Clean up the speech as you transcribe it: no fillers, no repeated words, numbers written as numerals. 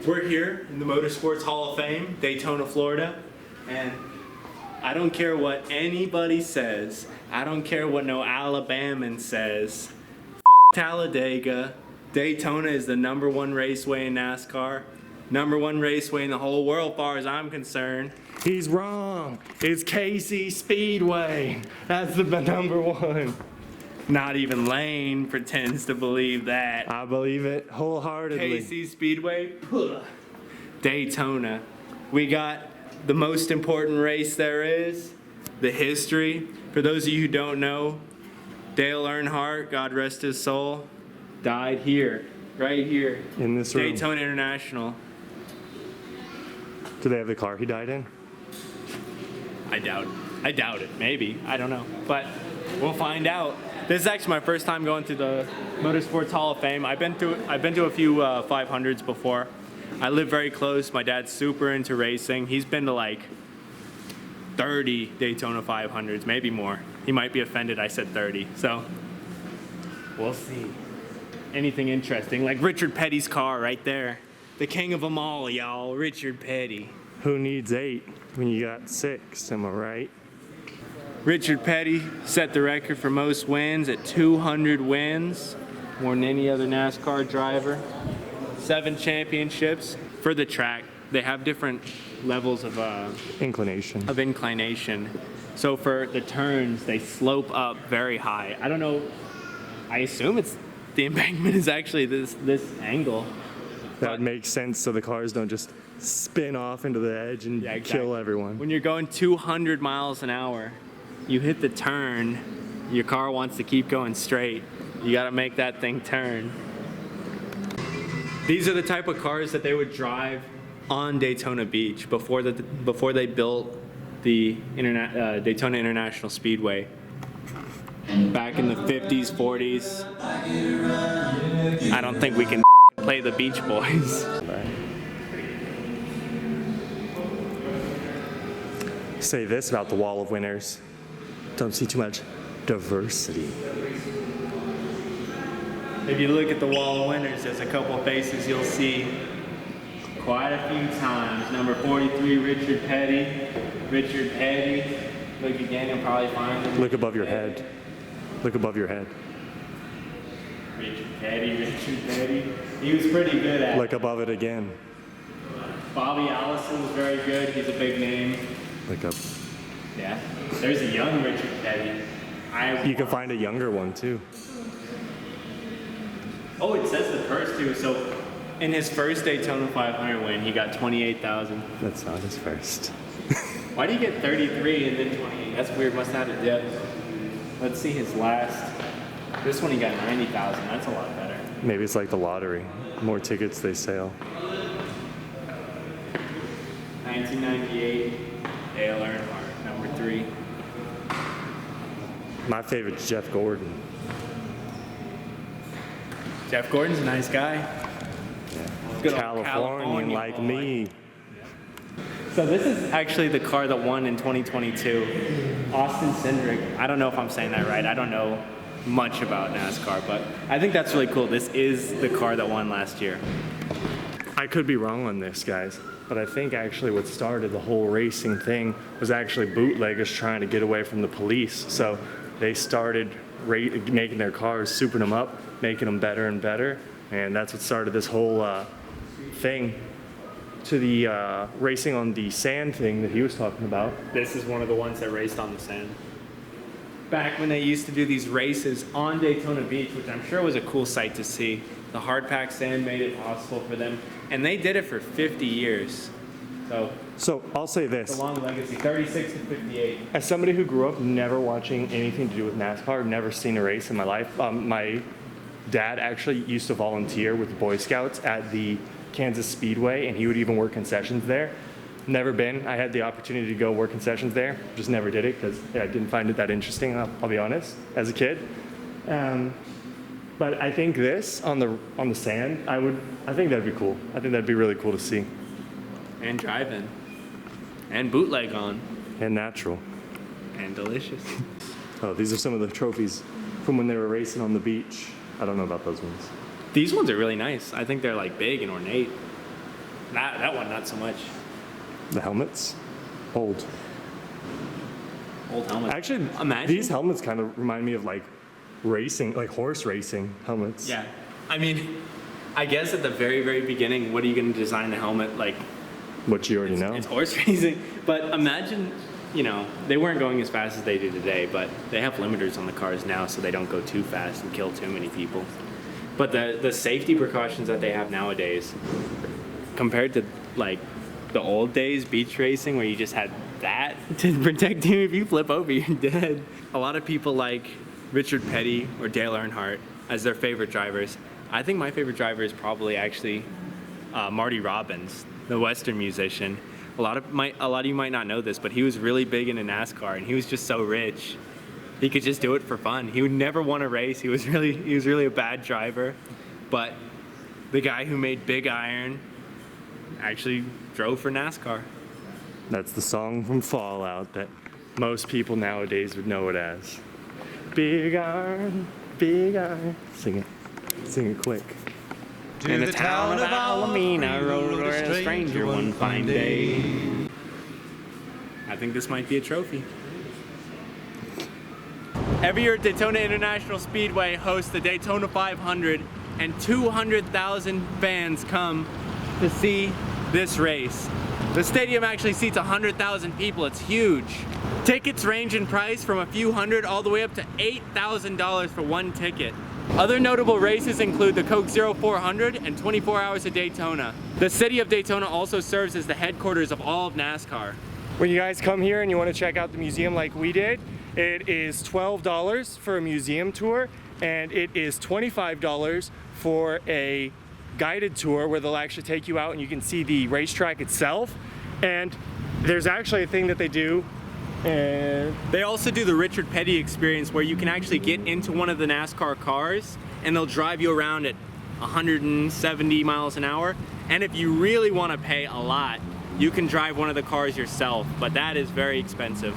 We're here in the Motorsports Hall of Fame, Daytona, Florida, and I don't care what anybody says. I don't care what no Alabaman says. F Talladega. Daytona is the #1 raceway in NASCAR. #1 raceway in the whole world, as far as I'm concerned. He's wrong. It's KC Speedway. That's the #1. Not even Lane pretends to believe that. I believe it wholeheartedly. KC Speedway, Daytona. We got the most important race there is, the history. For those of you who don't know, Dale Earnhardt, God rest his soul, died here, right here. In this room. Daytona International. Do they have the car he died in? I doubt it, maybe, I don't know. But we'll find out. This is actually my first time going to the Motorsports Hall of Fame. I've been to a few 500s before. I live very close. My dad's super into racing. He's been to like 30 Daytona 500s, maybe more. He might be offended I said 30. So we'll see. Anything interesting, like Richard Petty's car right there. The king of them all, y'all, Richard Petty. Who needs 8 when you got 6, am I right? Richard Petty set the record for most wins at 200 wins, more than any other NASCAR driver. 7 championships for the track. They have different levels of inclination. So for the turns, they slope up very high. I don't know. I assume it's the embankment is actually this angle. That makes sense, so the cars don't just spin off into the edge and kill everyone. When you're going 200 miles an hour, you hit the turn, your car wants to keep going straight. You gotta make that thing turn. These are the type of cars that they would drive on Daytona Beach before they built the Daytona International Speedway. Back in the 50s, 40s. I don't think we can play the Beach Boys. Say this about the wall of winners. Don't see too much diversity. If you look at the wall of winners, there's a couple of faces you'll see quite a few times. Number 43, Richard Petty. Richard Petty. Look again, you'll probably find him. Look above your head. Look above your head. Richard Petty. He was pretty good at it. Look above it again. Bobby Allison was very good. He's a big name. Look up. Yeah. There's a young Richard Petty. You can find a younger one too. Oh, it says the first two. So in his first Daytona 500 win, he got 28,000. That's not his first. Why do you get 33 and then 28? That's weird. Must not have dipped. Let's see his last. This one he got 90,000. That's a lot better. Maybe it's like the lottery. More tickets they sell. 1998, Dale Earnhardt, number 3. My favorite's Jeff Gordon. Jeff Gordon's a nice guy. Yeah. Good old Californian like boy. me. So this is actually the car that won in 2022. Austin Cindric. I don't know if I'm saying that right. I don't know much about NASCAR, but I think that's really cool. This is the car that won last year. I could be wrong on this, guys, but I think actually what started the whole racing thing was actually bootleggers trying to get away from the police. So they started making their cars, souping them up, making them better and better, and that's what started this whole thing to the racing on the sand thing that he was talking about. This is one of the ones that raced on the sand. Back when they used to do these races on Daytona Beach, which I'm sure was a cool sight to see. The hard packed sand made it possible for them, and they did it for 50 years. So I'll say this. It's a long legacy, 36 to 58. As somebody who grew up never watching anything to do with NASCAR, never seen a race in my life, my dad actually used to volunteer with the Boy Scouts at the Kansas Speedway, and he would even work concessions there. Never been. I had the opportunity to go work concessions there, just never did it because I didn't find it that interesting, I'll be honest, as a kid. But I think this on the sand, I think that'd be cool. I think that'd be really cool to see. And drive-in. And bootleg on. And natural. And delicious. Oh, these are some of the trophies from when they were racing on the beach. I don't know about those ones. These ones are really nice. I think they're like big and ornate. That one, not so much. The helmets, old. Old helmet. Actually, imagine these helmets kind of remind me of like racing, like horse racing helmets. Yeah, I mean, I guess at the very, very beginning, what are you going to design the helmet like? What you already know. It's horse racing, but imagine, you know, they weren't going as fast as they do today, but they have limiters on the cars now, so they don't go too fast and kill too many people. But the safety precautions that they have nowadays, compared to like the old days beach racing where you just had that to protect you, if you flip over, you're dead. A lot of people like Richard Petty or Dale Earnhardt as their favorite drivers. I think my favorite driver is probably actually Marty Robbins, the Western musician. A lot of you might not know this, but he was really big into NASCAR, and he was just so rich. He could just do it for fun. He would never won a race. He was really a bad driver, but the guy who made Big Iron actually drove for NASCAR. That's the song from Fallout that most people nowadays would know it as. Big Iron, Big Iron. Sing it quick. In the town of Alameda rode a stranger one fine day. I think this might be a trophy. Every year, Daytona International Speedway hosts the Daytona 500, and 200,000 fans come to see this race. The stadium actually seats 100,000 people. It's huge. Tickets range in price from a few hundred all the way up to $8,000 for one ticket. Other notable races include the Coke Zero 400 and 24 Hours of Daytona. The city of Daytona also serves as the headquarters of all of NASCAR. When you guys come here and you want to check out the museum like we did, it is $12 for a museum tour, and it is $25 for a guided tour where they'll actually take you out and you can see the racetrack itself. And there's actually a thing that they do. And they also do the Richard Petty experience where you can actually get into one of the NASCAR cars and they'll drive you around at 170 miles an hour. And if you really want to pay a lot, you can drive one of the cars yourself, but that is very expensive.